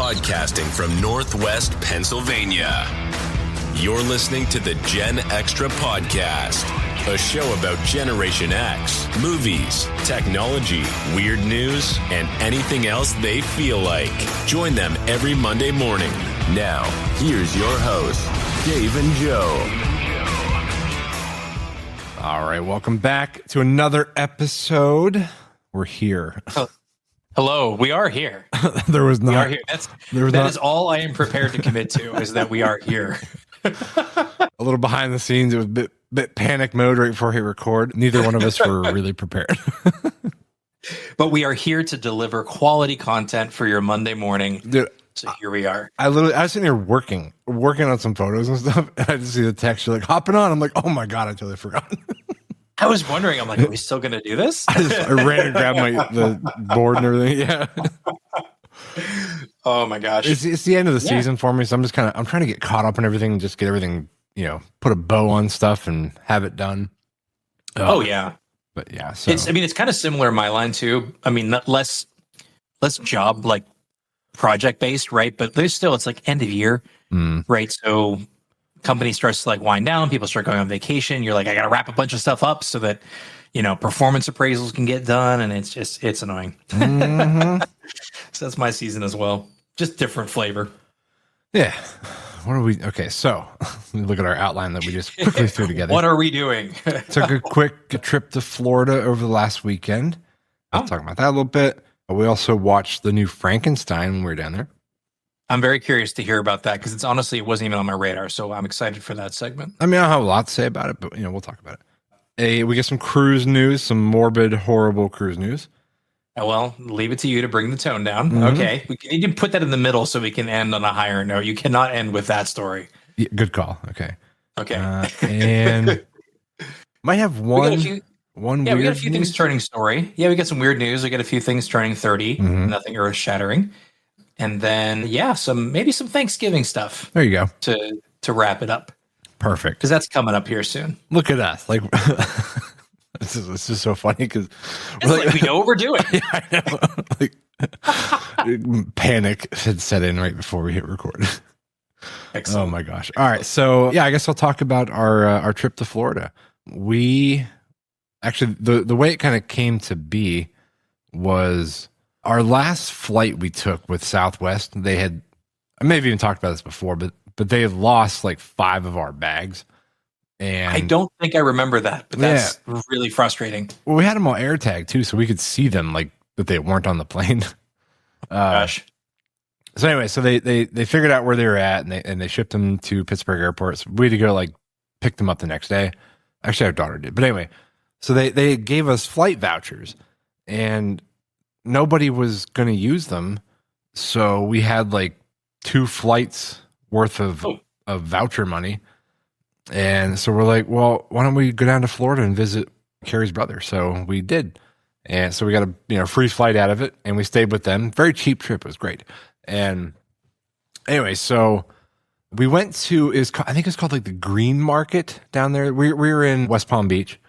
podcasting from Northwest Pennsylvania. You're listening to the Gen Extra Podcast, a show about Generation X, movies, technology, weird news, and anything else they feel like. Join them every Monday morning. Now, here's your hosts, Dave and Joe. All right, welcome back to another episode. We're here. Hello, we are here. There was not. We are here. That is all I am prepared to commit to is that we are here. A little behind the scenes. It was a bit panic mode right before we record. Neither one of us were really prepared. But we are here to deliver quality content for your Monday morning. Dude, so here we are. I was sitting here working on some photos and stuff, and I just see the text. You're like hopping on. I'm like, oh my god, I totally forgot. I was wondering. I'm like, are we still going to do this? I ran and grabbed the board and everything. Yeah. Oh my gosh. It's the end of the season for me, so I'm trying to get caught up in everything and just get everything, put a bow on stuff and have it done. Oh yeah. But yeah, so it's kind of similar in my line too. I mean, less job like project based, right? But it's like end of year, right? So company starts to like wind down, people start going on vacation. You're like, I got to wrap a bunch of stuff up so that, performance appraisals can get done. And it's annoying. Mm-hmm. So that's my season as well. Just different flavor. Yeah. Okay. So let me look at our outline that we just quickly threw together. What are we doing? Took a quick trip to Florida over the last weekend. I'll talk about that a little bit. We also watched the new Frankenstein when we were down there. I'm very curious to hear about that because it wasn't even on my radar. So I'm excited for that segment. I mean, I don't have a lot to say about it, but we'll talk about it. We get some cruise news, some morbid, horrible cruise news. Well, leave it to you to bring the tone down. Mm-hmm. Okay. We need to put that in the middle so we can end on a higher note. You cannot end with that story. Yeah, good call. Okay. And might have one. We got a few things turning story. Yeah, we got some weird news. We got a few things turning 30. Mm-hmm. Nothing earth shattering. And then, maybe some Thanksgiving stuff. There you go. To wrap it up. Perfect. Because that's coming up here soon. Look at us. Like, this is so funny because we know what we're doing. Yeah, I know. Panic had set in right before we hit record. Excellent. Oh my gosh. All right. So I guess I'll talk about our trip to Florida. We actually, the way it kind of came to be was our last flight we took with Southwest. I may have even talked about this before, but they had lost like 5 of our bags. And I don't think I remember that, but that's really frustrating. Well, we had them all air tagged too, so we could see them like that they weren't on the plane. Gosh. So anyway, so they figured out where they were at and they shipped them to Pittsburgh Airport. So we had to go like pick them up the next day. Actually, our daughter did. But anyway, so they gave us flight vouchers and nobody was going to use them. So we had like 2 flights worth of voucher money. And so we're like, well, why don't we go down to Florida and visit Carrie's brother? So we did. And so we got a free flight out of it and we stayed with them. Very cheap trip. It was great. And anyway, so we went to, I think it's called like the Green Market down there. We were in West Palm Beach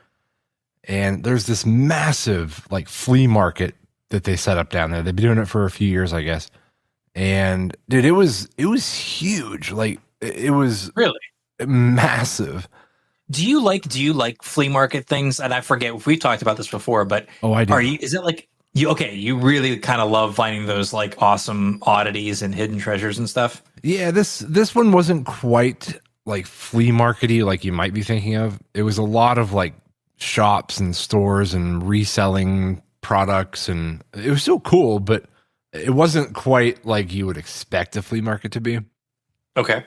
and there's this massive like flea market that they set up down there. They've been doing it for a few years, I guess. And dude, it was huge. Like it was really massive. Do you like flea market things? And I forget if we've talked about this before, but I do. Is it like you really kind of love finding those like awesome oddities and hidden treasures and stuff? Yeah, this one wasn't quite like flea markety like you might be thinking of. It was a lot of like shops and stores and reselling products, and it was still cool, but it wasn't quite like you would expect a flea market to be. Okay.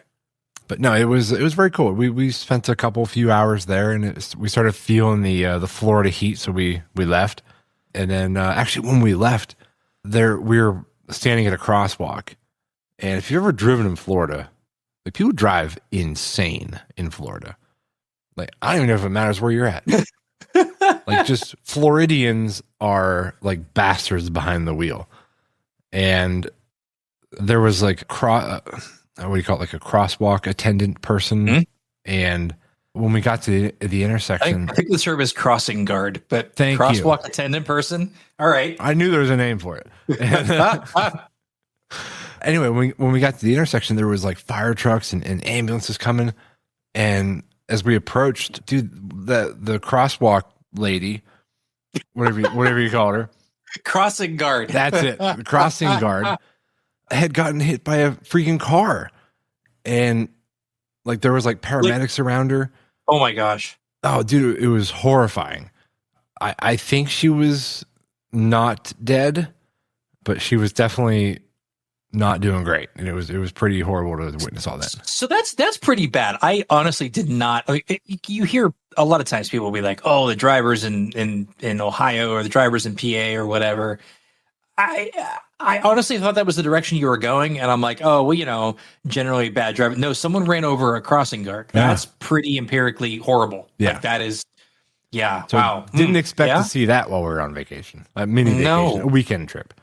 But no, it was very cool. We spent a few hours there, and we started feeling the Florida heat, so we left. And then actually, when we left, we were standing at a crosswalk. And if you've ever driven in Florida, like people drive insane in Florida. Like I don't even know if it matters where you're at. Like just Floridians are like bastards behind the wheel. And there was like what do you call it? Like a crosswalk attendant person. Mm-hmm. And when we got to the intersection, I think the term is crossing guard, but crosswalk attendant person. All right. I knew there was a name for it. Anyway, when we got to the intersection, there was like fire trucks and ambulances coming. And as we approached, dude, the crosswalk lady, whatever you call her, crossing guard. That's it. The crossing guard had gotten hit by a freaking car, and like there was like paramedics around her. Oh my gosh! Oh, dude, it was horrifying. I think she was not dead, but she was definitely not doing great, and it was pretty horrible to witness all that. So that's pretty bad. I honestly did not. You hear a lot of times people will be like, "Oh, the drivers in Ohio or the drivers in PA or whatever." I honestly thought that was the direction you were going, and I'm like, "Oh, well, generally bad driver." No, someone ran over a crossing guard. Yeah. That's pretty empirically horrible. Yeah, like, that is. Yeah. So wow. Didn't expect to see that while we were on vacation. A mini vacation, a weekend trip.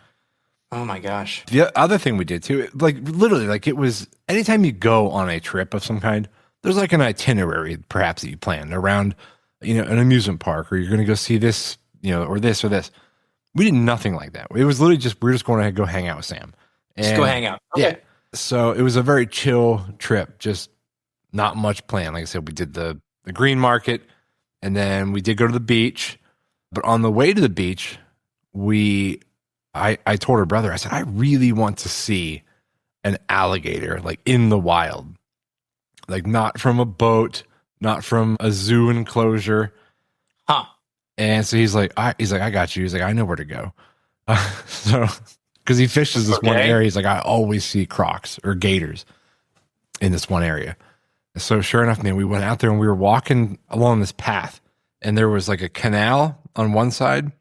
Oh my gosh. The other thing we did too, like literally, like it was anytime you go on a trip of some kind, there's like an itinerary perhaps that you plan around, an amusement park, or you're going to go see this, or this or this. We did nothing like that. It was literally we're just going to go hang out with Sam. Just go hang out. Okay. Yeah. So it was a very chill trip, just not much planned. Like I said, we did the green market, and then we did go to the beach. But on the way to the beach, I told her brother, I said, I really want to see an alligator like in the wild, like not from a boat, not from a zoo enclosure. Huh. And so he's like, I got you. He's like, I know where to go. So, because he fishes this one area, he's like, I always see crocs or gators in this one area. So sure enough, man, we went out there and we were walking along this path, and there was like a canal on one side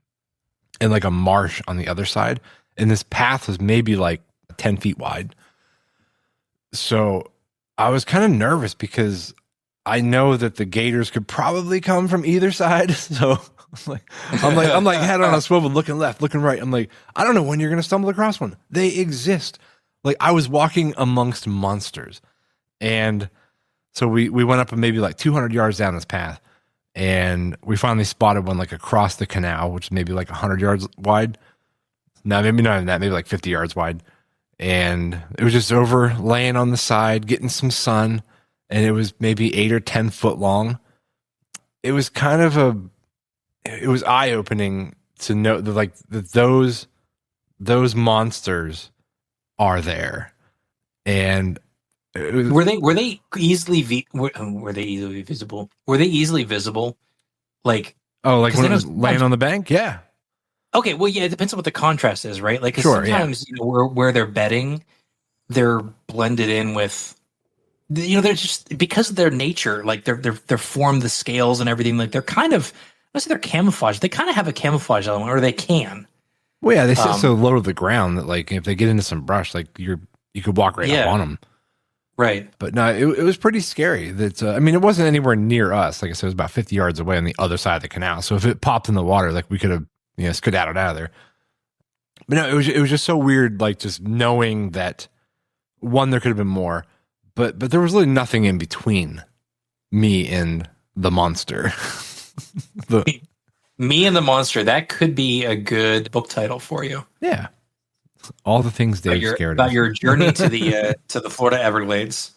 and like a marsh on the other side. And this path was maybe like 10 feet wide. So I was kind of nervous because I know that the gators could probably come from either side. So I'm like head on a swivel, looking left, looking right. I'm like, I don't know when you're going to stumble across one. They exist. Like I was walking amongst monsters. And so we went up maybe like 200 yards down this path. And we finally spotted one like across the canal, which is maybe like 100 yards wide. No, maybe not even that, maybe like 50 yards wide. And it was just over laying on the side, getting some sun. And it was maybe 8 or 10 foot long. It was kind of it was eye opening to know that those monsters are there. And were they easily visible? Were they easily visible? Like like when it was laying on the bank? Yeah. Okay, well, yeah, it depends on what the contrast is, right? Like, sometimes where they're bedding, they're blended in with, they're just because of their nature, like they're formed, the scales and everything. Like they're kind of, let's say they're camouflage. They kind of have a camouflage element, or they can. Well, yeah, they sit so low to the ground that like if they get into some brush, like you could walk right up on them. Right. But no, it was pretty scary. That it wasn't anywhere near us. Like I said, it was about 50 yards away on the other side of the canal. So if it popped in the water, like we could have, skedaddled out of there. But no, it was just so weird, like just knowing that one, there could have been more, but there was really nothing in between me and the monster. Me and the monster. That could be a good book title for you. Yeah. All the things Dave scared about us. your journey to the Florida Everglades.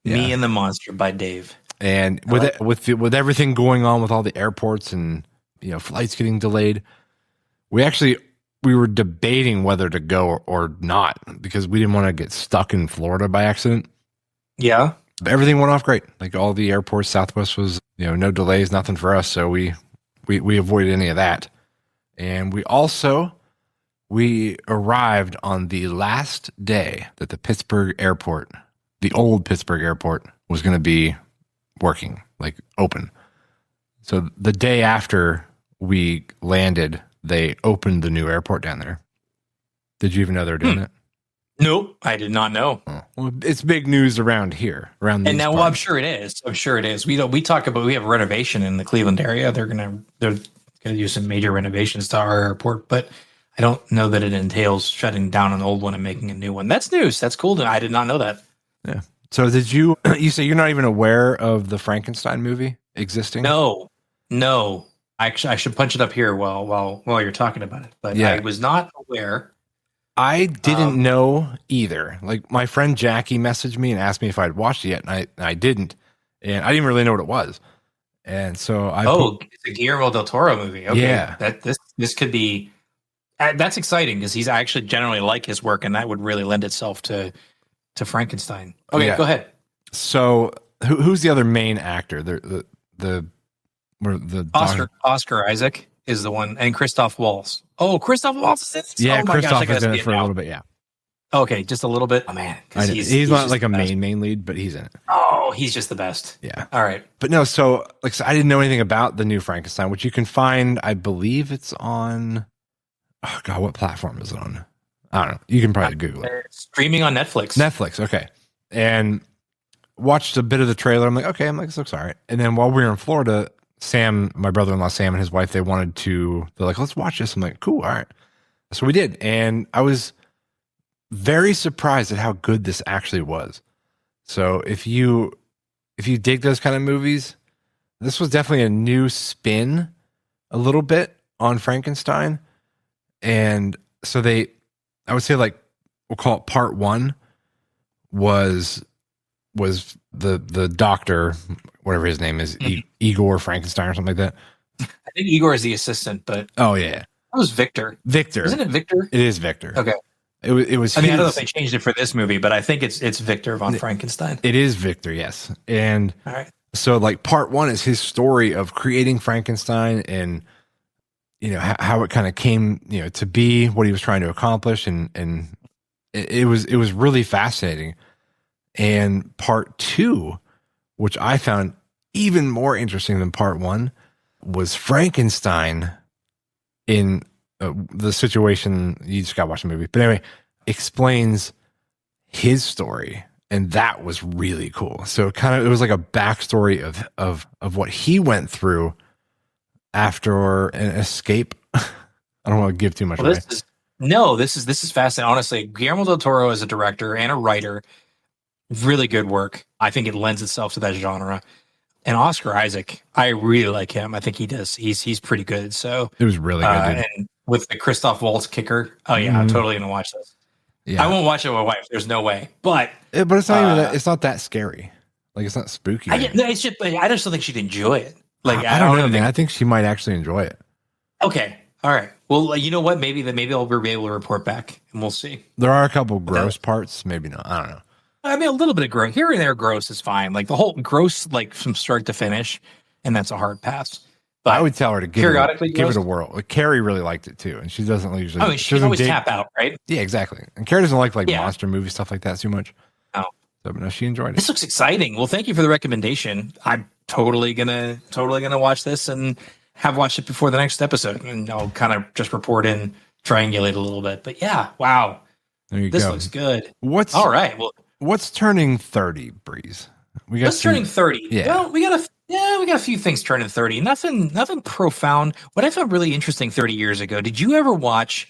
Yeah. Me and the Monster by Dave. And with everything going on with all the airports and flights getting delayed, we were debating whether to go or not because we didn't want to get stuck in Florida by accident. Yeah. But everything went off great. Like all the airports, Southwest was, no delays, nothing for us. So we avoided any of that. And we arrived on the last day that the Pittsburgh airport, the old Pittsburgh airport, was going to be working, like open. So the day after we landed, they opened the new airport down there. Did you even know they were doing that? Nope, I did not know. Oh. Well, it's big news around here, around. And now, well, I'm sure it is. I'm sure it is. We have a renovation in the Cleveland area. They're gonna do some major renovations to our airport, but I don't know that it entails shutting down an old one and making a new one. That's news. That's cool. I did not know that. Yeah. So did you say you're not even aware of the Frankenstein movie existing? No. I should punch it up here while you're talking about it. But yeah. I was not aware I didn't know either. Like my friend Jackie messaged me and asked me if I'd watched it yet, and I didn't, and I didn't really know what it was. And so it's a Guillermo del Toro movie. Okay, Yeah. This could be that's exciting because he's actually generally like his work, and that would really lend itself to Frankenstein. Okay, Yeah. Go ahead. So who's the other main actor? The Oscar Isaac is the one, and Christoph Waltz. Oh, Christoph Waltz is in it? Yeah, oh my Christoph gosh, I is gotta in it see for a now. little bit. Yeah, Okay, just a little bit. Oh man, he's not just like a the best. main lead, but he's in it. Oh, he's just the best. Yeah. All right. But no, so I didn't know anything about the new Frankenstein, which you can find. I believe it's on. Oh God, what platform is it on? I don't know. You can probably Google it. Streaming on Netflix. Netflix, okay. And watched a bit of the trailer. I'm like, this looks all right. And then while we were in Florida, Sam, my brother-in-law Sam and his wife, they're like, let's watch this. I'm like, cool, all right. So we did. And I was very surprised at how good this actually was. So if you dig those kind of movies, this was definitely a new spin a little bit on Frankenstein. And so I would say like, we'll call it part one was the doctor, whatever his name is, Igor Frankenstein or something like that. I think Igor is the assistant, but oh yeah, that was Victor. Isn't it Victor? It is Victor. Okay. It was. I mean, I don't know if they changed it for this movie, but I think it's Victor von Frankenstein. It is Victor, yes. And all right. So like part one is his story of creating Frankenstein and how it kind of came to be, what he was trying to accomplish, and it was really fascinating. And part two, which I found even more interesting than part one, was Frankenstein in the situation. You just got to watch the movie, but anyway, explains his story, and that was really cool. So it was like a backstory of what he went through after an escape. I don't want to give too much away. This is fascinating. Honestly, Guillermo del Toro is a director and a writer. Really good work. I think it lends itself to that genre. And Oscar Isaac, I really like him. I think he does. He's pretty good. So it was really good. And with the Christoph Waltz kicker, I'm totally gonna watch this. Yeah. I won't watch it with my wife. There's no way. But it's not even that, it's not that scary. Like it's not spooky. I just don't think she'd enjoy it. Like I don't know, man. I think she might actually enjoy it. Okay. All right. Well, you know what? Maybe I'll be able to report back, and we'll see. There are a couple gross parts. Maybe not. I don't know. I mean, a little bit of gross here and there. Gross is fine. Like the whole gross, like from start to finish, and that's a hard pass. But I would tell her to give it a whirl. Like Carrie really liked it too, and she doesn't usually. I mean, she always tap out, right? Yeah, exactly. And Carrie doesn't like monster movie stuff like that too much. Oh, so, but no, she enjoyed it. This looks exciting. Well, thank you for the recommendation. I'm totally gonna watch this and have watched it before the next episode, and I'll kind of just report in, triangulate a little bit. But yeah, wow, there you this go. Looks good. All right? Well, what's turning 30, Breeze? What's turning 30? Yeah. Well, we got a few things turning 30. Nothing profound. What I found really interesting 30 years ago. Did you ever watch?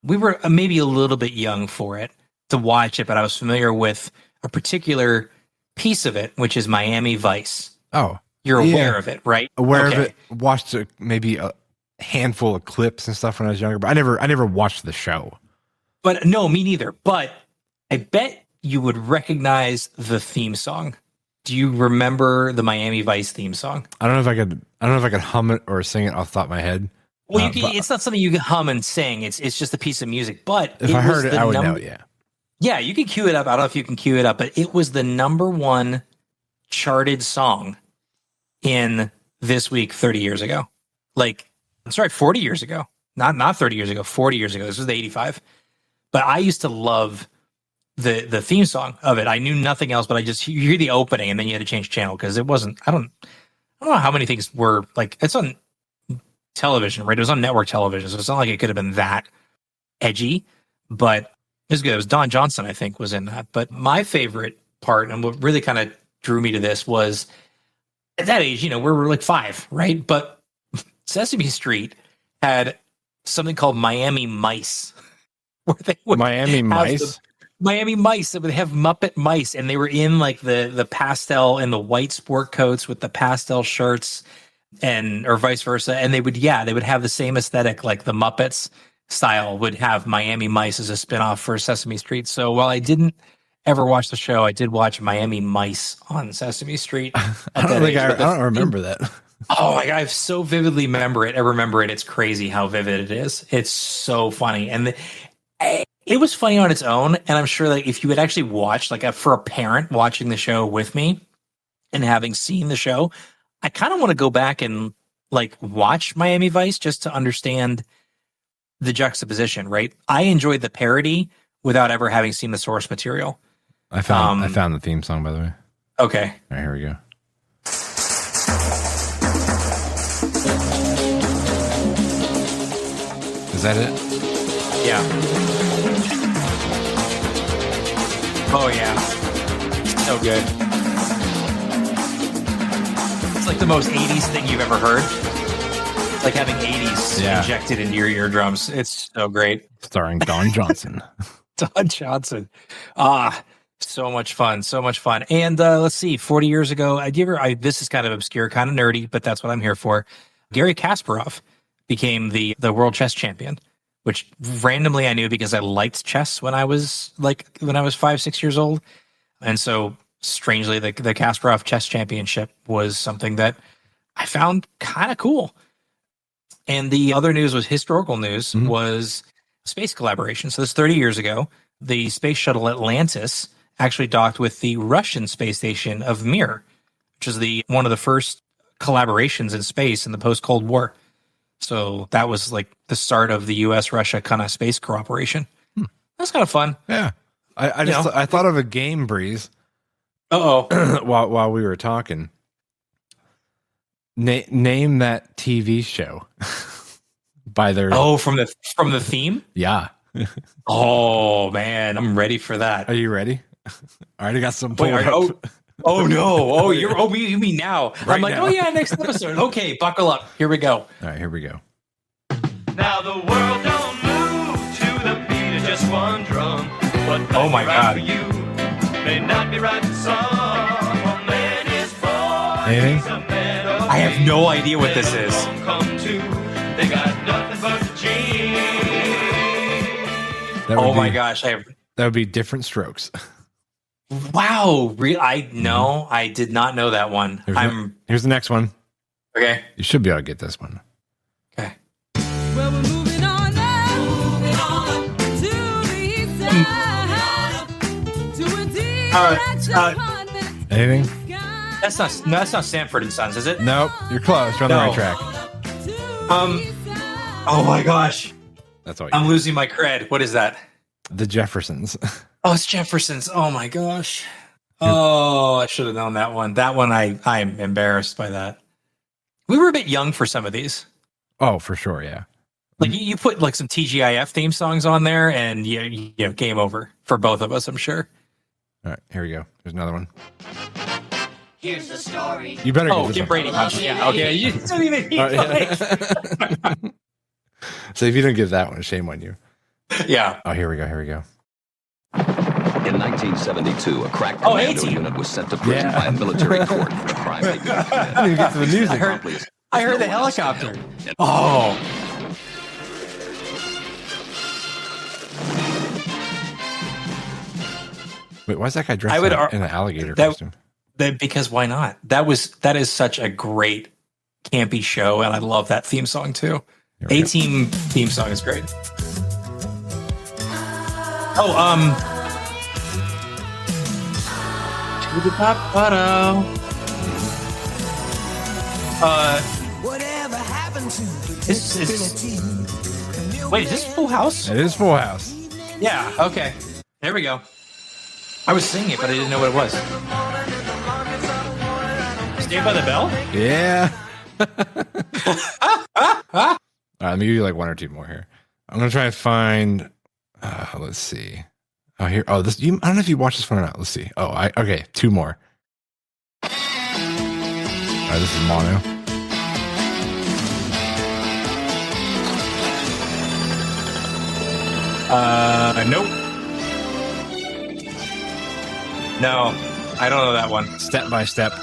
We were maybe a little bit young for it to watch it, but I was familiar with a particular piece of it, which is Miami Vice. Oh, you're aware of it, right? Aware of it. Watched maybe a handful of clips and stuff when I was younger, but I never watched the show. But no, me neither. But I bet you would recognize the theme song. Do you remember the Miami Vice theme song? I don't know if I could hum it or sing it off the top of my head. Well, it's not something you can hum and sing. It's just a piece of music. But if I heard it, I would know. Yeah. Yeah, you can cue it up. I don't know if you can cue it up, but it was the number one charted song in this week 30 years ago. 40 years ago. Not 30 years ago, 40 years ago. This was the 85. But I used to love the theme song of it. I knew nothing else, but you hear the opening and then you had to change channel because it wasn't, I don't know how many things were like, it's on television, right? It was on network television. So it's not like it could have been that edgy, but it was good. It was Don Johnson, I think, was in that. But my favorite part, and what really kind of drew me to this, was at that age, we're like 5, right? But Sesame Street had something called Miami Mice. Where they would Miami Mice? Miami Mice. They would have Muppet mice, and they were in like the pastel and the white sport coats with the pastel shirts, or vice versa. And they would have the same aesthetic like the Muppets. style would have Miami Mice as a spinoff for Sesame Street. So while I didn't ever watch the show, I did watch Miami Mice on Sesame Street. I don't remember that. Oh my God, I so vividly remember it. I remember it. It's crazy how vivid it is. It's so funny. And it was funny on its own. And I'm sure that if you had actually watched, like for a parent watching the show with me and having seen the show, I kind of want to go back and like watch Miami Vice just to understand the juxtaposition, right? I enjoyed the parody without ever having seen the source material. I found the theme song, by the way. Okay. All right, here we go. Is that it? Yeah. Oh yeah. So good. It's like the most 80s thing you've ever heard. It's like having 80s injected into your eardrums. It's so great. Starring Don Johnson. Don Johnson. So much fun. So much fun. And let's see, 40 years ago, this is kind of obscure, kind of nerdy, but that's what I'm here for. Garry Kasparov became the world chess champion, which randomly I knew because I liked chess when I was 5-6 years old. And so strangely, the Kasparov chess championship was something that I found kind of cool. And the other news was historical news, was space collaboration. So this 30 years ago, the space shuttle Atlantis actually docked with the Russian space station of Mir, which is one of the first collaborations in space in the post-Cold War. So that was like the start of the U.S.-Russia kind of space cooperation. That's kind of fun. Yeah. I thought of a game, Breeze. while we were talking. Name that TV show by their from the theme? Yeah. Oh man, I'm ready for that. Are you ready? I already got some. Oh no! You mean now? Right I'm like, now. oh yeah, next episode. Okay, buckle up. Here we go. All right, here we go. Now the world don't move to the beat of just one drum. What Oh my God. for you may not be right for some. A man is born. Anything? He's a man of I have no idea what this is. Come to. They got nothing but the genes. Oh my gosh! That would be Different Strokes. Wow! I did not know that one. Here's the next one. Okay. You should be able to get this one. Okay. Well, we're moving on now, to the east side, to a deep Anything? That's not Sanford and Sons, is it? Nope. You're close. You're on the right track. Oh my gosh! That's all. I'm losing my cred. What is that? The Jeffersons. Oh, it's Jefferson's. Oh my gosh! Oh, I should have known that one. That one, I'm embarrassed by that. We were a bit young for some of these. Oh, for sure. Yeah. Like you put like some TGIF theme songs on there, and you know, game over for both of us. I'm sure. All right, here we go. There's another one. Here's the story. You better Oh, get get this one. Brady Bunch. Yeah. Okay. You don't even need So if you don't give that one, shame on you. Yeah. Oh, here we go. In 1972, a crack Oh, commando 18. unit was sent to prison by a military court for a crime they I didn't even get to the music. I heard the helicopter. Oh. Wait, why is that guy dressed in an alligator that- costume? Because why not? That is such a great campy show, and I love that theme song too. Here we go. A-Team theme song is great. Oh, to the top, Whatever happened to wait, is this Full House? It is Full House. Yeah. Okay. There we go. I was singing it, but I didn't know what it was. Saved by the Bell? Yeah. All right, let me give you like one or two more here. I'm gonna try to find. Let's see. Oh, here. Oh, this. I don't know if you watched this one or not. Let's see. Oh, okay. Two more. All right, this is mono. Nope. No, I don't know that one. Step by Step.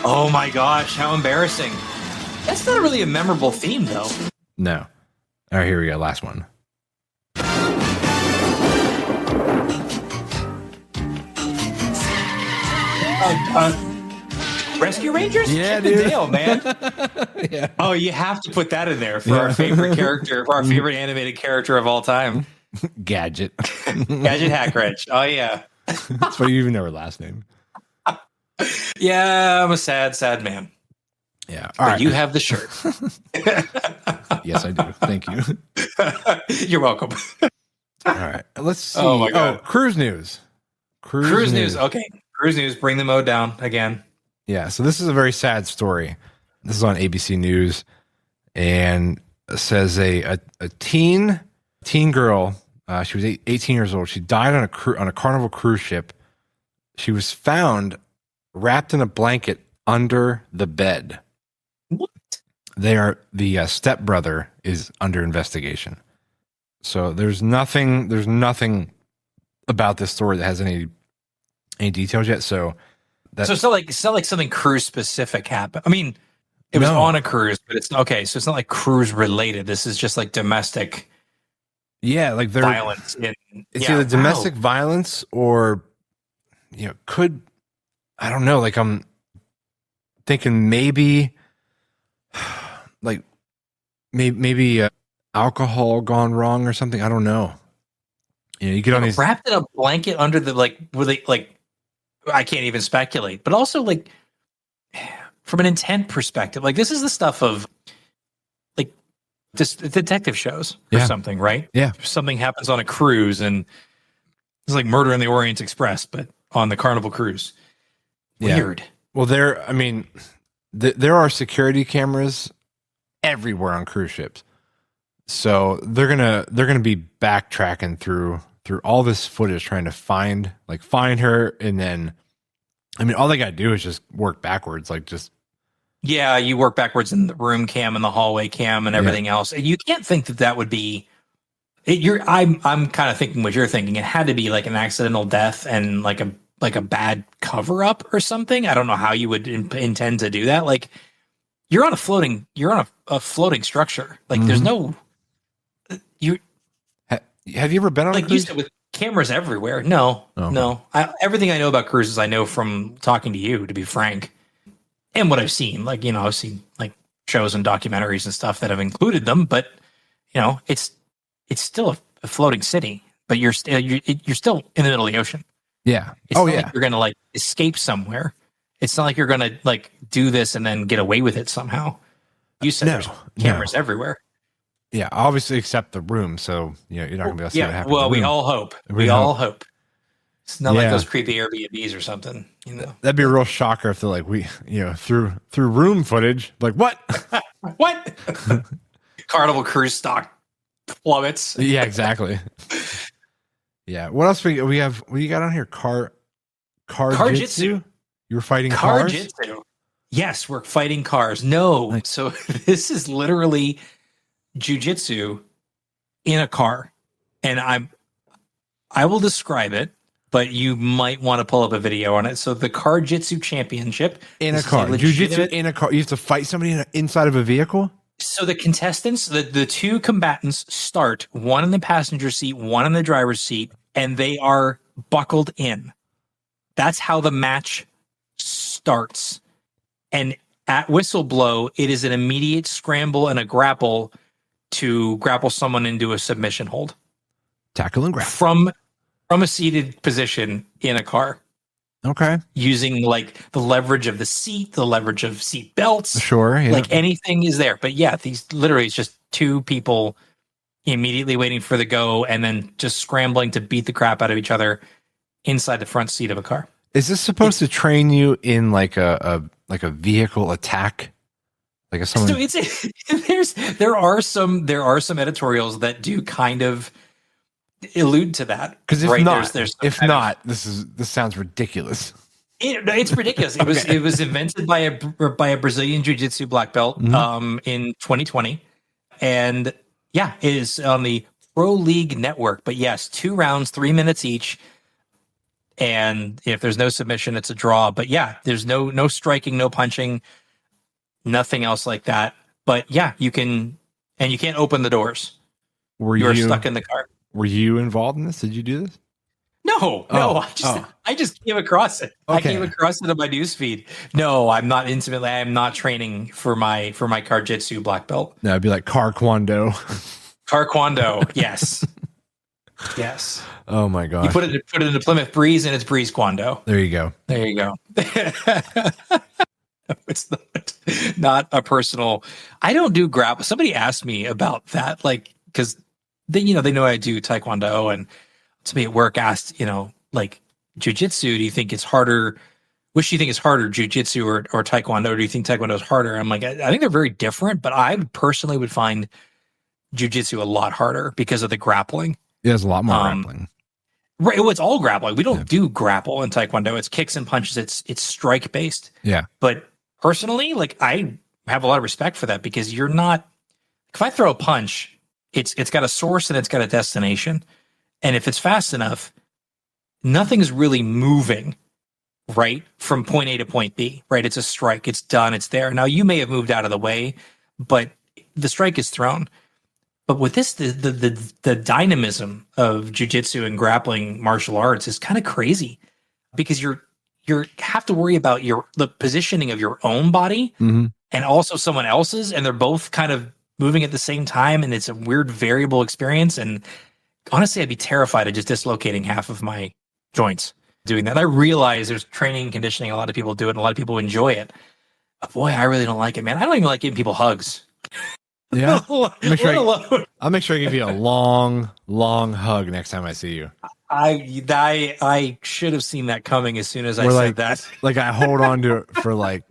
Oh my gosh, how embarrassing. That's not really a memorable theme, though. No. All right, here we go. Last one. Rescue Rangers? Yeah, Chip and dude. Dale, man. Yeah. Oh, you have to put that in there for our favorite character, for our favorite animated character of all time. Gadget. Gadget Hack Wrench. Oh, yeah. That's funny. You even know her last name. Yeah, I'm a sad, sad man. Yeah. All But right. you have the shirt. Yes, I do. Thank you. You're welcome. All right. Let's see. Oh, my God. Cruise news. Cruise news. Okay. Cruise news. Bring the mode down again. Yeah. So this is a very sad story. This is on ABC News, and it says a teen girl. She was 18 years old. She died on a Carnival cruise ship. She was found wrapped in a blanket under the bed. What? The stepbrother is under investigation. So there's nothing about this story that has any details yet. So it's not like something cruise specific happened. I mean, it was No. on a cruise, but it's okay. So it's not like cruise related. This is just like domestic yeah, like they're violence. it's either domestic violence or I don't know. Like I'm thinking maybe alcohol gone wrong or something. I don't know. You get on these. Wrapped in a blanket under the I can't even speculate. But also like from an intent perspective, like this is the stuff of like just detective shows or Yeah. something, right? Yeah. Something happens on a cruise and it's like Murder in the Orient Express, but on the Carnival cruise. Yeah. Weird. Well, there are security cameras everywhere on cruise ships, so they're gonna be backtracking through all this footage trying to find her, and then all they gotta do is just work backwards, Yeah, you work backwards in the room cam and the hallway cam and everything else, and you can't think that would be. I'm kind of thinking what you're thinking. It had to be like an accidental death and like a bad cover up or something. I don't know how you would intend to do that. Like you're on a floating structure. Like there's no. Have you ever been on a Like you cruise? said, with cameras everywhere. No, Okay. no. Everything I know about cruises, I know from talking to you, to be frank, and what I've seen. Like I've seen like shows and documentaries and stuff that have included them, but it's still a floating city. But you're still in the middle of the ocean. Yeah. It's not like you're gonna like escape somewhere. It's not like you're gonna like do this and then get away with it somehow. You said there's cameras everywhere. Yeah, obviously, except the room. So you're not gonna be able to see what happens. Well, in the we room. all hope. We We all hope. hope. It's not like Yeah. those creepy Airbnbs or something. That'd be a real shocker if they're like through room footage. Like what? What? Carnival cruise stock plummets. Yeah, exactly. Yeah. What else we have? What you got on here? Car-jitsu? You were fighting cars? Car-jitsu. Yes, we're fighting cars. No. Nice. So this is literally jujitsu in a car. And I will describe it, but you might want to pull up a video on it. So the car-jitsu championship In a this is car. Jiu-jitsu legitimate- in a car. You have to fight somebody inside of a vehicle? So the contestants, the two combatants start, one in the passenger seat, one in the driver's seat, and they are buckled in. That's how the match starts. And at whistle blow, it is an immediate scramble and a grapple to grapple someone into a submission hold Tackle and grab. from a seated position in a car, Okay. using like the leverage of the seat, the leverage of seat belts. Sure. Yeah. Like anything is there. But yeah, these literally it's just two people immediately waiting for the go and then just scrambling to beat the crap out of each other inside the front seat of a car. Is this supposed to train you in like a vehicle attack? Like if someone So there are some editorials that do kind of allude to that. because if right? not, There's some if kind of- not, this sounds ridiculous. It's ridiculous. It was invented by a Brazilian jiu-jitsu black belt Mhm. in 2020, and yeah, it is on the Pro League Network. But yes, 2 rounds, 3 minutes each, and if there's no submission, it's a draw. But yeah, there's no striking, no punching, nothing else like that. But yeah, you can't open the doors. Were You are you stuck in the car. Were you involved in this? Did you do this? No, Oh, I just came across it. I Okay. came across it on my newsfeed. No, I'm not intimately. I'm not training for my car-jitsu black belt. No, it'd be like car kwando. Car-kwando, yes, yes. Oh my gosh. You put it into Plymouth Breeze, and it's Breeze Kwando. There you go. There you go. It's not a personal. I don't do grapple. Somebody asked me about that, like, because they know I do taekwondo, and somebody at work asked, like, jujitsu. Do you think it's harder? Which do you think is harder, jujitsu or taekwondo? Or do you think taekwondo is harder? I'm like, I think they're very different, but I personally would find jujitsu a lot harder because of the grappling. Yeah, there's a lot more grappling. Right, well, it's all grappling. We don't do grapple in taekwondo. It's kicks and punches. It's strike based. Yeah. But personally, like, I have a lot of respect for that, because you're not. If I throw a punch, it's got a source and it's got a destination, and if it's fast enough, nothing's really moving, right, from point A to point B. Right, it's a strike. It's done. It's there. Now you may have moved out of the way, but the strike is thrown. But with this, the dynamism of jujitsu and grappling martial arts is kind of crazy, because you have to worry about the positioning of your own body and also someone else's, and they're both kind of moving at the same time, and it's a weird variable experience. And honestly, I'd be terrified of just dislocating half of my joints doing that. I realize there's training and conditioning. A lot of people do it, and a lot of people enjoy it. But boy, I really don't like it, man. I don't even like giving people hugs. Yeah. I'll make sure I give you a long, long hug next time I see you. I should have seen that coming as soon as I We're said that. Like I hold on to it for like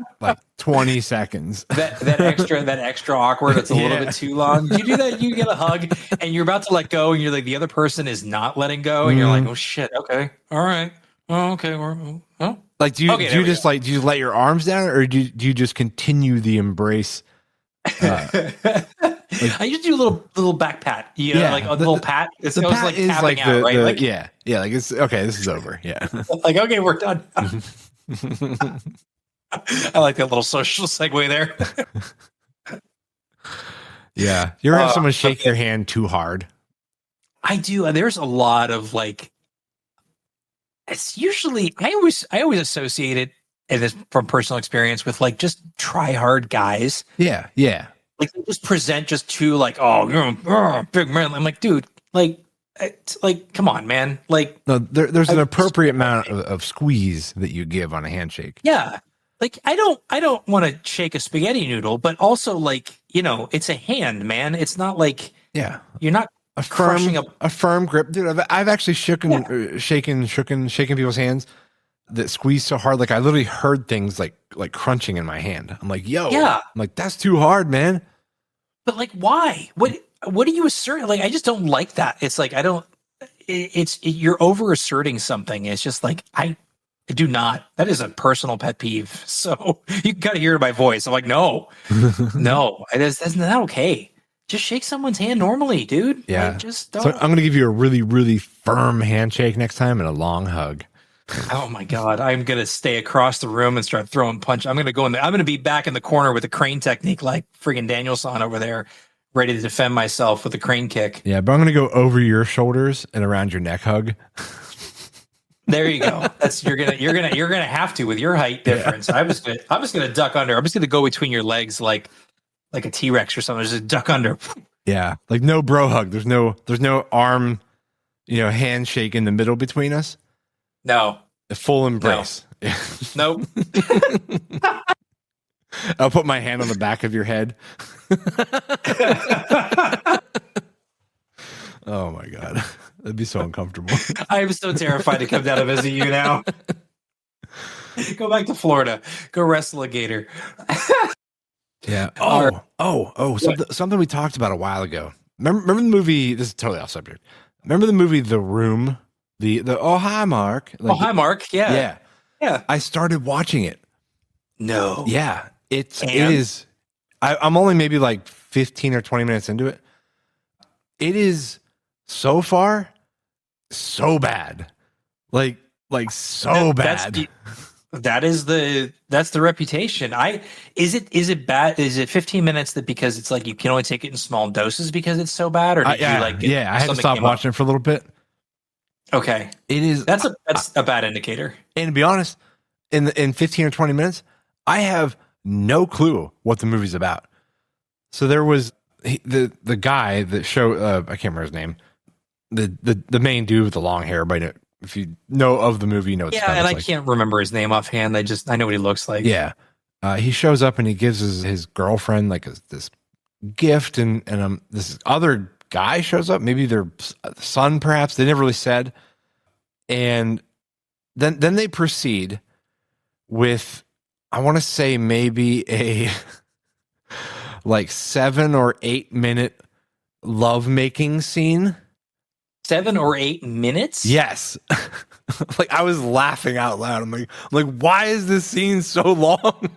20 seconds. That extra awkward. It's a little bit too long. You do that, you get a hug, and you're about to let go, and you're like, the other person is not letting go, and you're like, oh shit, okay, all right, oh, okay, oh. Like, do you just do you let your arms down, or do you just continue the embrace? I just do a little back pat, like a little pat. It's the pat like is tapping like out, right? like it's okay. This is over. Yeah, like, okay, we're done. I like that little social segue there. Yeah, you ever have someone shake your hand too hard? I do. There's a lot of like. It's usually I always associate it, and this from personal experience, with like just try hard guys. Yeah. Like, they just present just too like, oh, you're a big man. I'm like, dude, like, it's like, come on, man. Like, No, there's an appropriate amount of squeeze that you give on a handshake. yeah. Like, I don't want to shake a spaghetti noodle, but also, like, it's a hand, man. It's not like, you're not crushing a firm grip, dude. I've actually shaken people's hands that squeeze so hard, like I literally heard things like crunching in my hand. I'm like, yo, I'm like, that's too hard, man. But like, why? What do you assert? Like, I just don't like that. It's like, you're over asserting something. It's just like, I do not. That is a personal pet peeve. So you can kind of hear it in my voice. I'm like, no, that's not okay. Just shake someone's hand normally, dude. Yeah. Like, just don't. So I'm going to give you a really, really firm handshake next time and a long hug. Oh my God. I'm going to stay across the room and start throwing punch. I'm going to go I'm going to be back in the corner with a crane technique, like friggin' Danielson over there, ready to defend myself with a crane kick. Yeah, but I'm going to go over your shoulders and around your neck hug. There you go. You're gonna have to with your height difference. Yeah. I'm just gonna duck under. I'm just gonna go between your legs like a T-Rex or something. Just duck under. Yeah, like no bro hug. There's no arm, handshake in the middle between us. No. A full embrace. No. Nope. I'll put my hand on the back of your head. Oh my God. That'd be so uncomfortable. I'm so terrified to come down and visit you now. Go back to Florida. Go wrestle a gator. Yeah. Something we talked about a while ago. Remember the movie? This is totally off subject. Remember the movie The Room? The oh hi Mark. Hi Mark. Yeah. I started watching it. No. Yeah. It is. I'm only maybe like 15 or 20 minutes into it. It is so far so bad. Like so bad. that's the reputation. Is it bad? Is it 15 minutes that because it's like you can only take it in small doses because it's so bad, or did you like I had to something stop came up? watching it for a little bit. Okay, It is that's a bad indicator. and to be honest, in 15 or 20 minutes, I have no clue what the movie's about. So there was the guy that showed I can't remember his name. The main dude with the long hair, but if you know of the movie, you know what Yeah, and I like. can't remember his name offhand. I know what he looks like. Yeah. He shows up and he gives his girlfriend like this gift, and this other guy shows up, maybe their son, perhaps. They never really said. And then they proceed with, I want to say maybe a like 7 or 8 minute lovemaking scene. 7 or 8 minutes? Yes. Like I was laughing out loud. I'm like, why is this scene so long?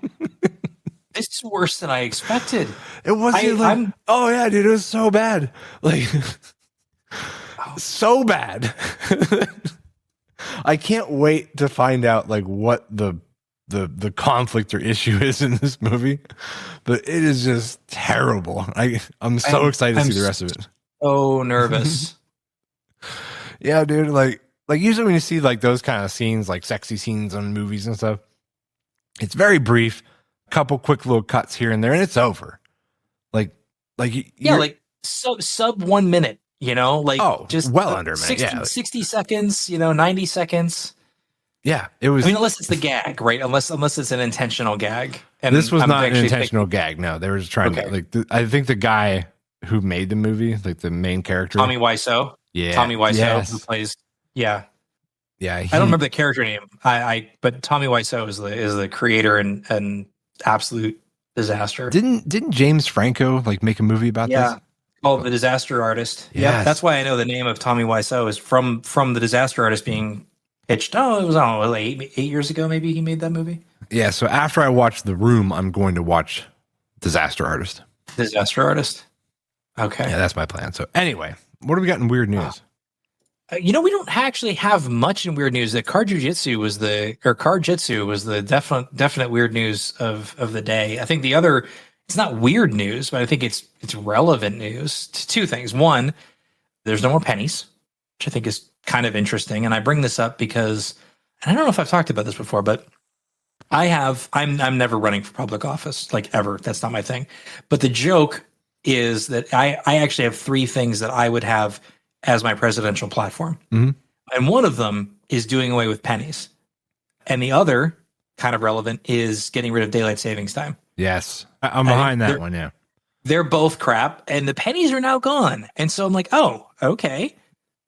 This is worse than I expected. It wasn't oh yeah, dude, it was so bad. Like so bad. I can't wait to find out like what the conflict or issue is in this movie. But it is just terrible. I'm so excited to see the rest of it. So nervous. Yeah, dude, like usually when you see like those kind of scenes, like sexy scenes on movies and stuff, it's very brief, couple quick little cuts here and there, and it's over. Like sub 1 minute, like just well under a minute, 60, 60 seconds, 90 seconds. Yeah, it was. I mean, unless it's the gag, right? Unless it's an intentional gag. And this was not an intentional gag. No, they were just trying to I think the guy who made the movie, like the main character, Tommy Wiseau. Yeah, Tommy Wiseau, yes. who plays. Yeah. I don't remember the character name. But Tommy Wiseau is the creator and absolute disaster. Didn't James Franco like make a movie about this? Called The Disaster Artist. Yes. Yeah, that's why I know the name of Tommy Wiseau is from The Disaster Artist being pitched. Oh, it was like 8 years ago. Maybe he made that movie. Yeah. So after I watch The Room, I'm going to watch Disaster Artist. Disaster Artist. Okay. Yeah, that's my plan. So anyway, what do we got in weird news? We don't actually have much in weird news. That car-jitsu was the definite weird news of the day. I think the other, it's not weird news, but I think it's relevant news to two things. One, there's no more pennies, which I think is kind of interesting. And I bring this up because, and I don't know if I've talked about this before, but I'm never running for public office, like ever. That's not my thing. But the joke is that I actually have 3 things that I would have as my presidential platform. Mm-hmm. And one of them is doing away with pennies. And the other, kind of relevant, is getting rid of daylight savings time. Yes. I'm behind that one, yeah. They're both crap, and the pennies are now gone. And so I'm like, oh, okay.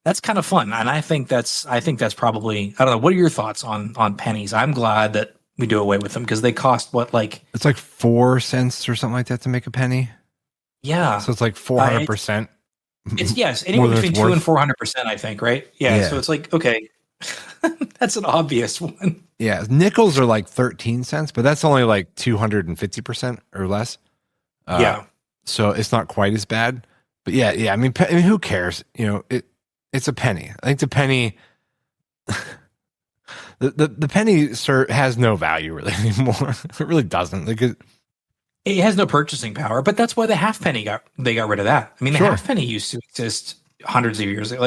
That's kind of fun. And I think that's probably, I don't know, what are your thoughts on pennies? I'm glad that we do away with them because they cost what, like... It's like 4 cents or something like that to make a penny. Yeah. So it's like 400%. It's anywhere between 200% and 400%, I think, right? Yeah. So it's like, okay, that's an obvious one. Yeah. Nickels are like 13 cents, but that's only like 250% or less. Yeah. So it's not quite as bad. But yeah. I mean, who cares? It's a penny. I think the penny, the penny, sir, has no value really anymore. It really doesn't. Like it has no purchasing power, but that's why the halfpenny got rid of that. I mean, the halfpenny used to exist hundreds of years ago,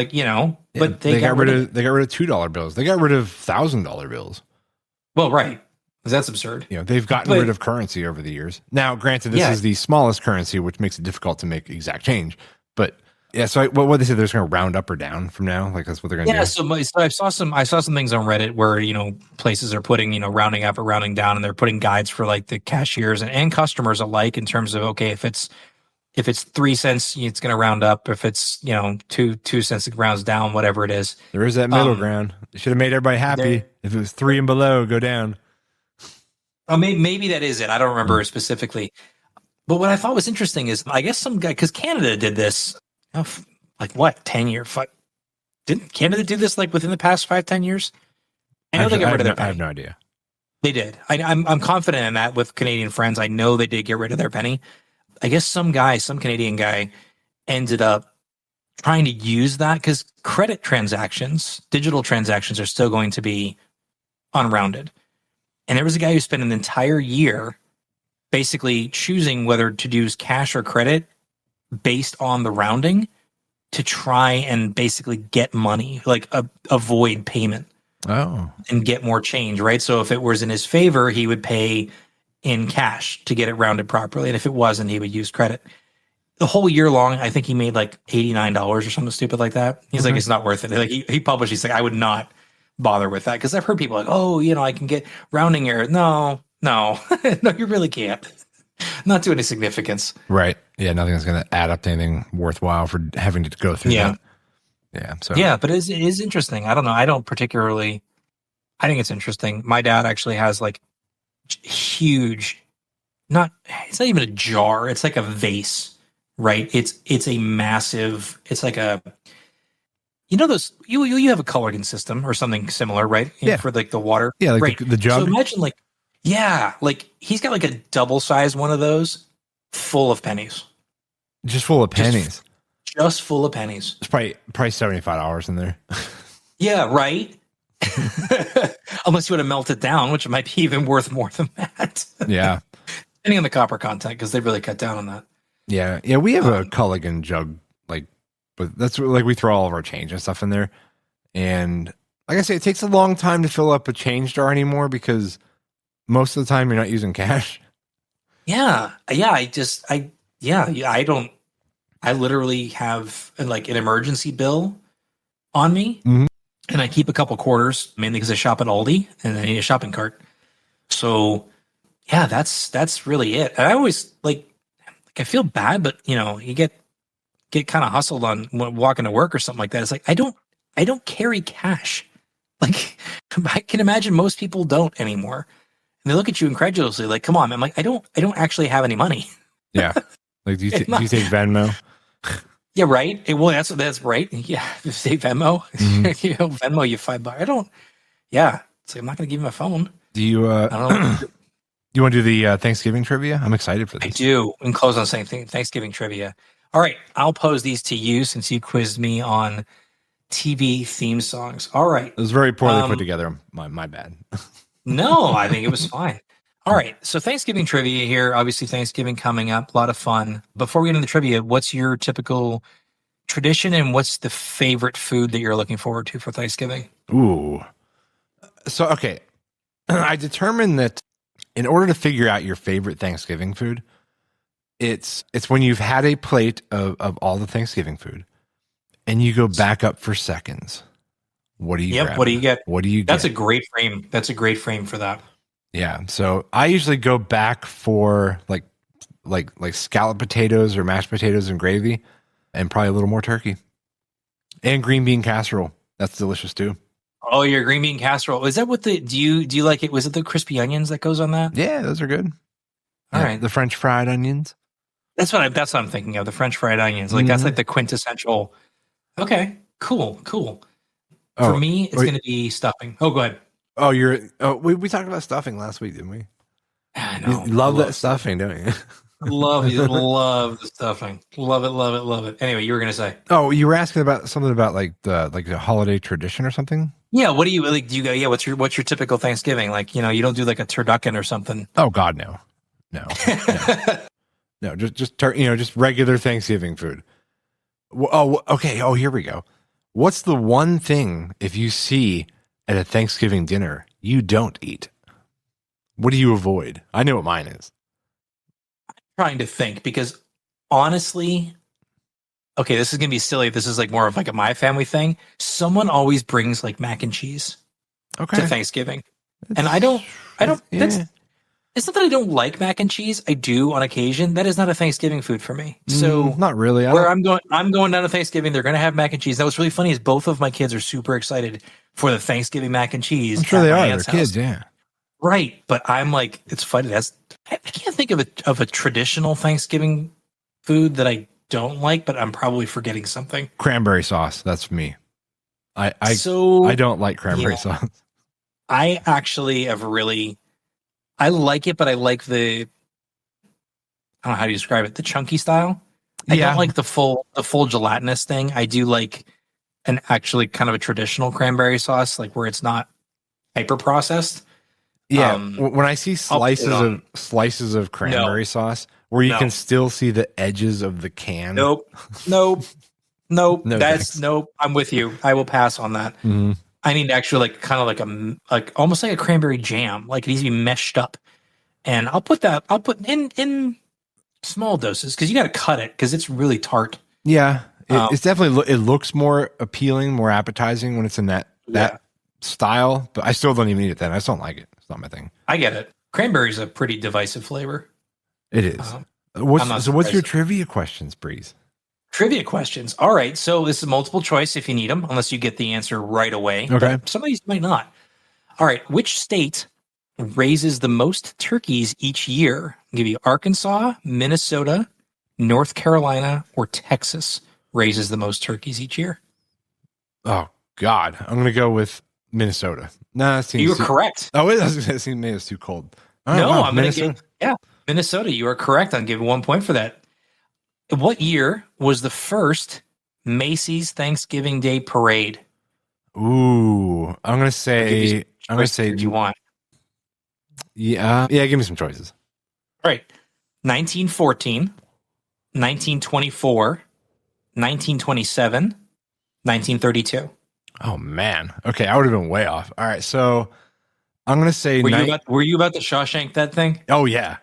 but they got rid of $2 bills. They got rid of $1,000 bills. Well, right. That's absurd. They've gotten rid of currency over the years. Now, granted, this is the smallest currency, which makes it difficult to make exact change. But yeah, so what they say, they're just going to round up or down from now. Like that's what they're going to do. Yeah. So I saw some things on Reddit where places are putting rounding up or rounding down, and they're putting guides for like the cashiers and customers alike in terms of, okay, if it's 3 cents, it's going to round up. If it's 2 cents, it rounds down. Whatever it is, there is that middle ground. It should have made everybody happy. If it was 3 and below, go down. Oh, maybe that is it. I don't remember specifically. But what I thought was interesting is, I guess some guy, because Canada did this, like what, 10 years? Didn't Canada do this like within the past 5-10 years? I know they got rid of their penny. I have no idea. They did. I'm confident in that with Canadian friends. I know they did get rid of their penny. I guess some Canadian guy ended up trying to use that because credit transactions, digital transactions are still going to be unrounded. And there was a guy who spent an entire year basically choosing whether to use cash or credit based on the rounding to try and basically get money, like avoid payment and get more change, right? So if it was in his favor, he would pay in cash to get it rounded properly. And if it wasn't, he would use credit. The whole year long, I think he made like $89 or something stupid like that. He's like, it's not worth it. Like he published, he's like, I would not bother with that. Because I've heard people like, oh, I can get rounding error. No, no, you really can't. Not to any significance. Right. Yeah, nothing's going to add up to anything worthwhile for having to go through that. Yeah. So yeah, but it is interesting. I don't know. I think it's interesting. My dad actually has like huge, it's not even a jar. It's like a vase, right? It's a massive, it's like a, those, you have a coloring system or something similar, right? Yeah. For like the water. Yeah, like right. the jug. So imagine like he's got like a double size one of those full of pennies. Just full of pennies. Just full of pennies. It's probably $75 in there. Yeah, right. Unless you would have melted down, which might be even worth more than that. Yeah. Depending on the copper content, because they really cut down on that. Yeah. Yeah. We have a Culligan jug, but that's like we throw all of our change and stuff in there. And like I say, it takes a long time to fill up a change jar anymore because most of the time you're not using cash. Yeah. Yeah. I literally have like an emergency bill on me. Mm-hmm. And I keep a couple quarters, mainly because I shop at Aldi and I need a shopping cart. So yeah, that's really it. And I always like I feel bad, but you get kind of hustled on walking to work or something like that. It's like, I don't carry cash. Like I can imagine most people don't anymore. And they look at you incredulously like, come on, man. I'm like, I don't actually have any money. Yeah. Like, do you take Venmo? Yeah, right. Well, that's right. Yeah, say Venmo. Mm-hmm. Venmo you $5. I don't. Yeah, it's like I'm not going to give you my phone. Do you? I don't know. You want to do the Thanksgiving trivia? I'm excited for this. I do. And close on the same thing. Thanksgiving trivia. All right, I'll pose these to you since you quizzed me on TV theme songs. All right. It was very poorly put together. My bad. No, I think it was fine. All right. So Thanksgiving trivia here. Obviously, Thanksgiving coming up. A lot of fun. Before we get into the trivia, what's your typical tradition and what's the favorite food that you're looking forward to for Thanksgiving? Ooh. So, okay. I determined that in order to figure out your favorite Thanksgiving food, it's when you've had a plate of all the Thanksgiving food and you go back up for seconds. What do you grab? What do you get? What do you get? That's a great frame. That's a great frame for that. Yeah. So I usually go back for like scalloped potatoes or mashed potatoes and gravy and probably a little more turkey and green bean casserole. That's delicious too. Oh, your green bean casserole. Is that what do you like it? Was it the crispy onions that goes on that? Yeah, those are good. All yeah, right. The French fried onions. That's what I'm thinking of. The French fried onions. Like that's like the quintessential. Okay, cool. For me, it's going to be stuffing. Oh, go ahead. Oh, we talked about stuffing last week, didn't we? I know. You love that stuffing, don't you? love the stuffing. Love it. Anyway, you were going to say. Oh, you were asking about something about like the holiday tradition or something? Yeah. What do you like? Do you go? Yeah. What's your typical Thanksgiving? Like, you don't do like a turducken or something. Oh God, no. No, just regular Thanksgiving food. Oh, okay. Oh, here we go. What's the one thing if you see at a Thanksgiving dinner you don't eat? What do you avoid? I know what mine is. I'm trying to think because honestly, okay, this is gonna be silly. This is like more of like my family thing. Someone always brings like mac and cheese to Thanksgiving, and I don't. Yeah. It's not that I don't like mac and cheese. I do on occasion. That is not a Thanksgiving food for me. So not really. I'm going down to Thanksgiving. They're going to have mac and cheese. Now, what's really funny is both of my kids are super excited for the Thanksgiving mac and cheese. I'm sure they are. They're kids, yeah. Right, but I'm like, it's funny. I can't think of a traditional Thanksgiving food that I don't like, but I'm probably forgetting something. Cranberry sauce. That's me. I don't like cranberry sauce. I actually I like it, but I like I don't know how to describe it, the chunky style. I don't like the full gelatinous thing. I do like an actually kind of a traditional cranberry sauce, like where it's not hyper processed. Yeah, Um, when I see I'll put it slices of cranberry sauce where you No. can still see the edges of the can. Nope. No, That's thanks. nope. I'm with you. I will pass on that. Mhm. I need actually like kind of like almost like a cranberry jam. Like it needs to be meshed up. And I'll put in small doses because you got to cut it because it's really tart. Yeah, Um, it's definitely it looks more appealing, more appetizing when it's in that Yeah. style. But I still don't even eat it. Then I just don't like it. It's not my thing. I get it. Cranberry is a pretty divisive flavor. It is. I'm not So what's your surprised. trivia questions, Breeze? Trivia questions. All right. So this is multiple choice if you need them, unless you get the answer right away. Okay. But some of these might not. All right. Which state raises the most turkeys each year? I'll give you Arkansas, Minnesota, North Carolina, or Texas raises the most turkeys each year. Oh God, I'm gonna go with Minnesota. No, that seems You were correct. Oh, it seems maybe it's too cold. Oh, No, wow, I'm going to give Minnesota. You are correct. I'll give you 1 point for that. What year was the first Macy's Thanksgiving Day parade? Ooh, I'm gonna say. I'm gonna Choices say. if you want. Yeah. Give me some choices. All right. 1914, 1924, 1927, 1932. Oh man. Okay, I would have been way off. All right, so I'm gonna say. Were you about to Shawshank that thing? Oh yeah,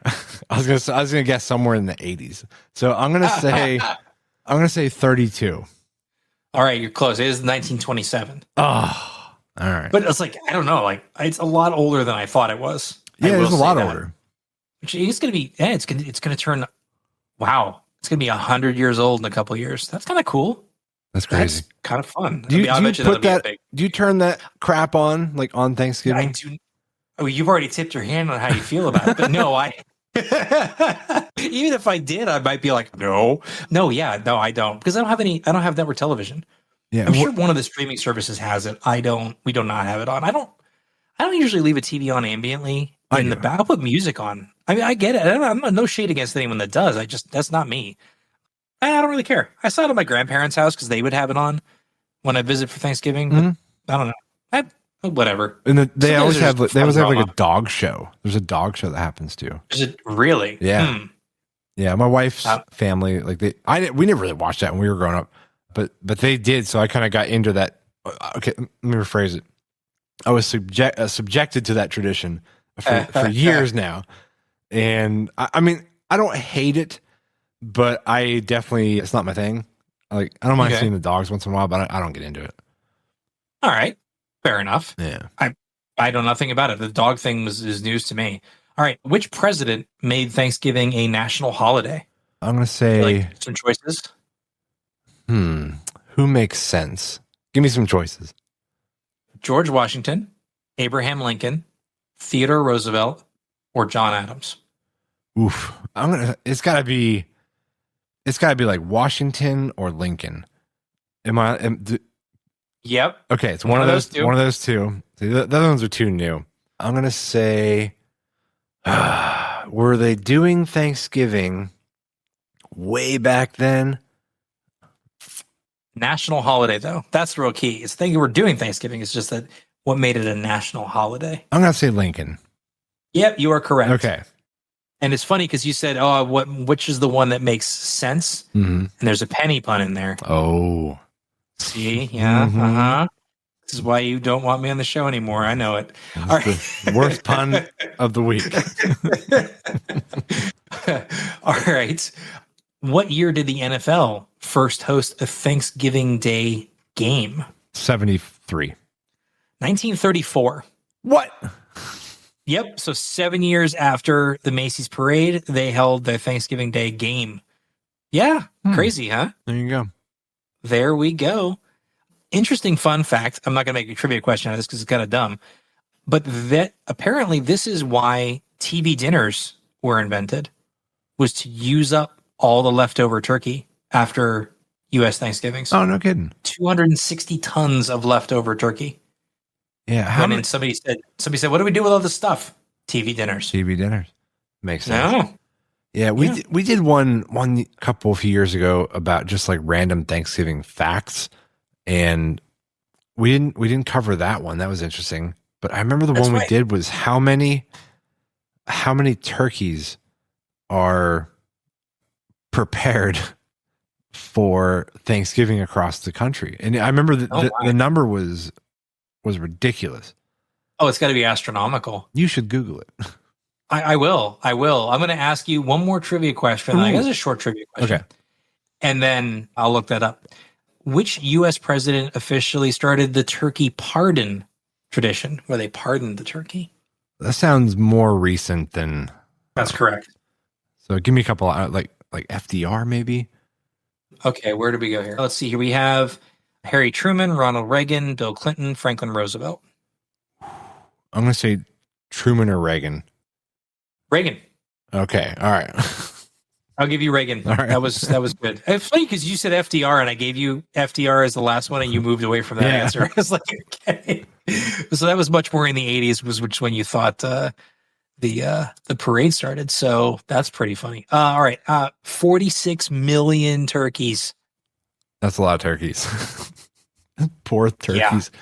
I was gonna guess somewhere in the 80s. So I'm gonna say. I'm gonna say 32. All right, you're close. It is 1927. Oh, all right. But it's like, I don't know, like it's a lot older than I thought it was. I Yeah, will it's a say lot that. older. Which it's gonna be, it's gonna turn, wow, it's gonna be 100 years old in a couple of years. That's kind of cool. That's crazy. That's kind of fun. Do you, I bet do you that'll put be a that? big- Do you turn that crap on like on I Thanksgiving? do. Oh, you've already tipped your hand on how you feel about it, but no, even if I did, I might be like, no, I don't, because I don't have network television. Yeah, I'm sure one of the streaming services has it. We do not have it on. I don't usually leave a TV on ambiently in the back. I'll put music on. I mean, I get it. I'm no shade against anyone that does. That's not me. I don't really care. I saw it at my grandparents' house because they would have it on when I visit for Thanksgiving. But I don't know. Whatever. And they always have there's like fun a drama. dog show. There's a dog show that happens too. Is it really? Yeah. Yeah, my wife's Uh, family, like we never really watched that when we were growing up, but they did. So I kind of got into that. Okay, let me rephrase it. I was subjected to that tradition for years now, and I mean, I don't hate it, but I definitely it's not my thing. Like I don't mind Okay. seeing the dogs once in a while, but I don't get into it. All right. Fair enough. Yeah. I know nothing about it. The dog thing is news to me. All right. Which president made Thanksgiving a national holiday? I'm gonna say, Like some choices. who makes sense? Give me some choices. George Washington, Abraham Lincoln, Theodore Roosevelt, or John Adams. Oof. It's gotta be like Washington or Lincoln. Yep. Okay, it's one of those two. one of those two. See, the other ones are too new. I'm gonna say, were they doing Thanksgiving way back then? National holiday, though. That's the real key. It's thinking we're doing Thanksgiving. It's just that what made it a national holiday. I'm gonna say Lincoln. Yep, you are correct. Okay. And it's funny because you said, "Oh, which is the one that makes sense?" Mm-hmm. And there's a penny pun in there. Oh, See, yeah, Mhm. uh-huh. This is why you don't want me on the show anymore. I know it. All right. the worst pun of the week. All right. What year did the NFL first host a Thanksgiving Day game? 73. 1934. What? Yep. So 7 years after the Macy's parade, they held their Thanksgiving Day game. Yeah. Crazy, huh? There you go. There we go. Interesting fun fact. I'm not going to make a trivia question out of this because it's kind of dumb. But that apparently this is why TV dinners were invented, was to use up all the leftover turkey after U.S. Thanksgivings. Oh, no kidding. 260 tons of leftover turkey. Yeah. How many Somebody said, what do we do with all this stuff? TV dinners. TV dinners? Makes sense. No. Yeah, we did one couple of years ago about just like random Thanksgiving facts, and we didn't cover that one. That was interesting. But I remember the That's one we right. did was how many turkeys are prepared for Thanksgiving across the country. And I remember the number was ridiculous. Oh, it's got to be astronomical. You should Google it. I will. I'm going to ask you one more trivia question. I guess a short trivia question. Okay. And then I'll look that up. Which U.S. president officially started the turkey pardon tradition, where they pardoned the turkey? That sounds more recent than. That's correct. So give me a couple, like FDR maybe. Okay, where do we go here? Let's see. Here we have Harry Truman, Ronald Reagan, Bill Clinton, Franklin Roosevelt. I'm going to say Truman or Reagan. Reagan. Okay. All right. I'll give you Reagan. All right. That was good. It's funny because you said FDR and I gave you FDR as the last one and you moved away from that answer. I was like, okay. So that was much more in the 80s, which when you thought the parade started. So that's pretty funny. All right. 46 million turkeys. That's a lot of turkeys. Poor turkeys. Yeah.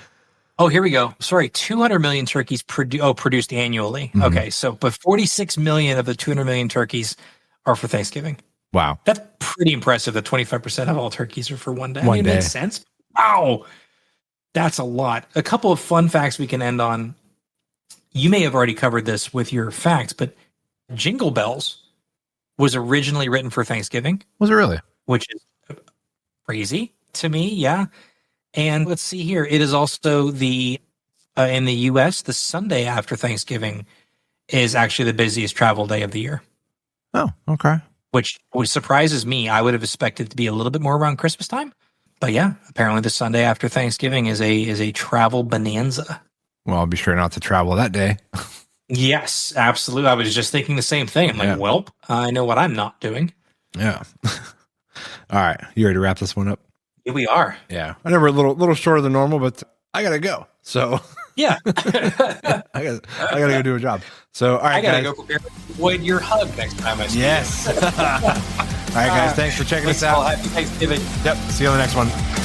Oh, here we go. Sorry, 200 million turkeys produced annually. Mm-hmm. Okay, so but 46 million of the 200 million turkeys are for Thanksgiving. Wow. That's pretty impressive that 25% of all turkeys are for one day. One It day. makes sense. Wow. That's a lot. A couple of fun facts we can end on. You may have already covered this with your facts, but Jingle Bells was originally written for Thanksgiving. Was it really? Which is crazy to me, yeah. And let's see here. It is also the in the U.S., the Sunday after Thanksgiving is actually the busiest travel day of the year. Oh, okay. Which surprises me. I would have expected it to be a little bit more around Christmas time. But yeah, apparently the Sunday after Thanksgiving is a travel bonanza. Well, I'll be sure not to travel that day. Yes, absolutely. I was just thinking the same thing. I'm like, welp, I know what I'm not doing. Yeah. All right. You ready to wrap this one up? Here we are. Yeah. I know we're a little shorter than normal, but I gotta go. So Yeah. I gotta go do a job. So all right, I gotta guys. go prepare to avoid your hug next time I see you. Yes. All right, guys. Thanks for checking us Thanks all. out. Happy Thanksgiving. Yep. See you on the next one.